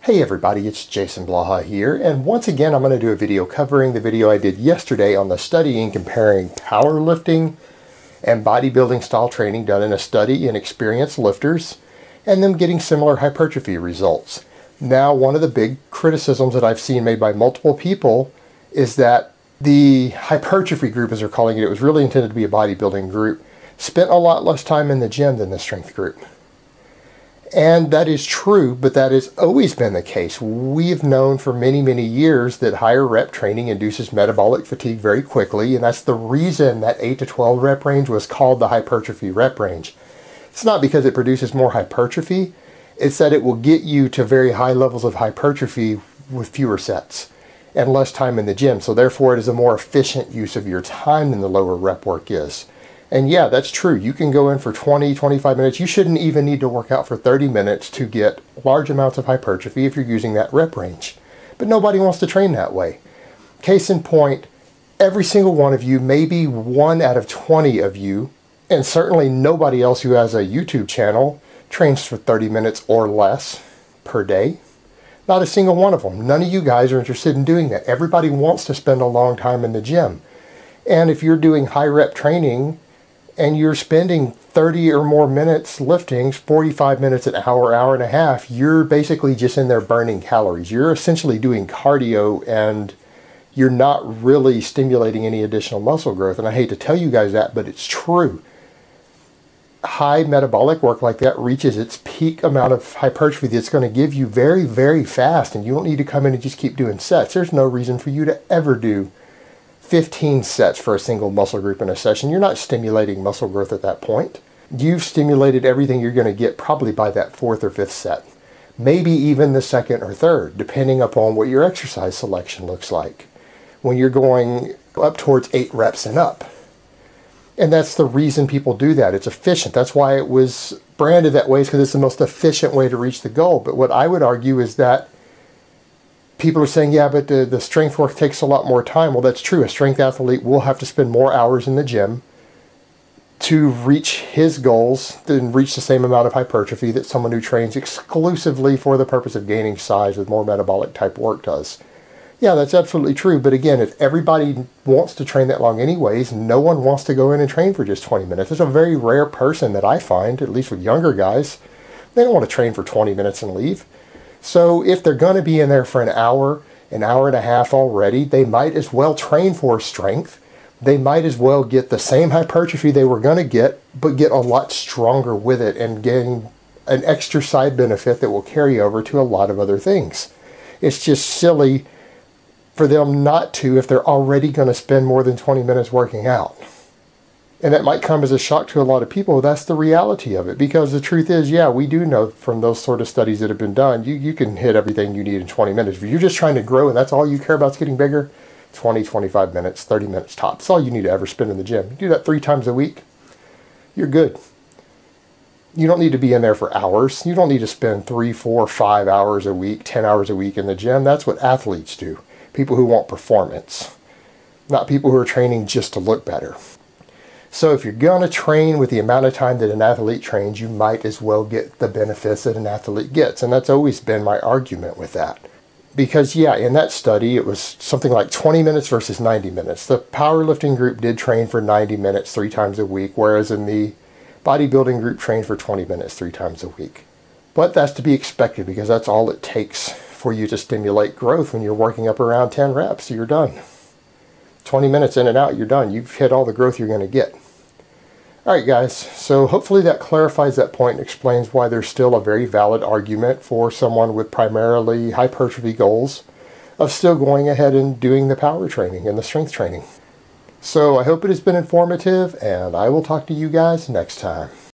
Hey everybody, it's Jason Blaha here, and once again I'm going to do a video covering the video I did yesterday on the studying comparing powerlifting and bodybuilding style training done in a study in experienced lifters and them getting similar hypertrophy results. Now, one of the big criticisms that I've seen made by multiple people is that the hypertrophy group, as they're calling it was really intended to be a bodybuilding group, spent a lot less time in the gym than the strength group. And that is true, but that has always been the case. We've known for many, many years that higher rep training induces metabolic fatigue very quickly, and that's the reason that 8 to 12 rep range was called the hypertrophy rep range. It's not because it produces more hypertrophy, it's that it will get you to very high levels of hypertrophy with fewer sets and less time in the gym. So therefore it is a more efficient use of your time than the lower rep work is. And yeah, that's true. You can go in for 20, 25 minutes. You shouldn't even need to work out for 30 minutes to get large amounts of hypertrophy if you're using that rep range. But nobody wants to train that way. Case in point, every single one of you, maybe 1 out of 20 of you, and certainly nobody else who has a YouTube channel trains for 30 minutes or less per day. Not a single one of them. None of you guys are interested in doing that. Everybody wants to spend a long time in the gym. And if you're doing high rep training, and you're spending 30 or more minutes lifting, 45 minutes, an hour, hour and a half, you're basically just in there burning calories. You're essentially doing cardio and you're not really stimulating any additional muscle growth. And I hate to tell you guys that, but it's true. High metabolic work like that reaches its peak amount of hypertrophy that's going to give you very, very fast. And you don't need to come in and just keep doing sets. There's no reason for you to ever do 15 sets for a single muscle group in a session. You're not stimulating muscle growth at that point. You've stimulated everything you're going to get probably by that 4th or 5th set. Maybe even the 2nd or 3rd, depending upon what your exercise selection looks like. When you're going up towards 8 reps and up. And that's the reason people do that. It's efficient. That's why it was branded that way, because it's the most efficient way to reach the goal. But what I would argue is that people are saying, yeah, but the strength work takes a lot more time. Well, that's true. A strength athlete will have to spend more hours in the gym to reach his goals than reach the same amount of hypertrophy that someone who trains exclusively for the purpose of gaining size with more metabolic type work does. Yeah, that's absolutely true. But again, if everybody wants to train that long anyways, no one wants to go in and train for just 20 minutes. It's a very rare person that I find, at least with younger guys, they don't want to train for 20 minutes and leave. So if they're going to be in there for an hour and a half already, they might as well train for strength. They might as well get the same hypertrophy they were going to get, but get a lot stronger with it and gain an extra side benefit that will carry over to a lot of other things. It's just silly for them not to if they're already going to spend more than 20 minutes working out. And that might come as a shock to a lot of people. That's the reality of it. Because the truth is, yeah, we do know from those sort of studies that have been done, you can hit everything you need in 20 minutes. If you're just trying to grow and that's all you care about is getting bigger, 20, 25 minutes, 30 minutes tops. That's all you need to ever spend in the gym. You do that 3 times a week, you're good. You don't need to be in there for hours. You don't need to spend 3, 4, 5 hours a week, 10 hours a week in the gym. That's what athletes do. People who want performance, not people who are training just to look better. So if you're going to train with the amount of time that an athlete trains, you might as well get the benefits that an athlete gets. And that's always been my argument with that. Because yeah, in that study, it was something like 20 minutes versus 90 minutes. The powerlifting group did train for 90 minutes 3 times a week, whereas in the bodybuilding group trained for 20 minutes 3 times a week. But that's to be expected because that's all it takes for you to stimulate growth when you're working up around 10 reps. You're done. 20 minutes in and out, you're done. You've hit all the growth you're going to get. Alright guys, so hopefully that clarifies that point and explains why there's still a very valid argument for someone with primarily hypertrophy goals of still going ahead and doing the power training and the strength training. So I hope it has been informative, and I will talk to you guys next time.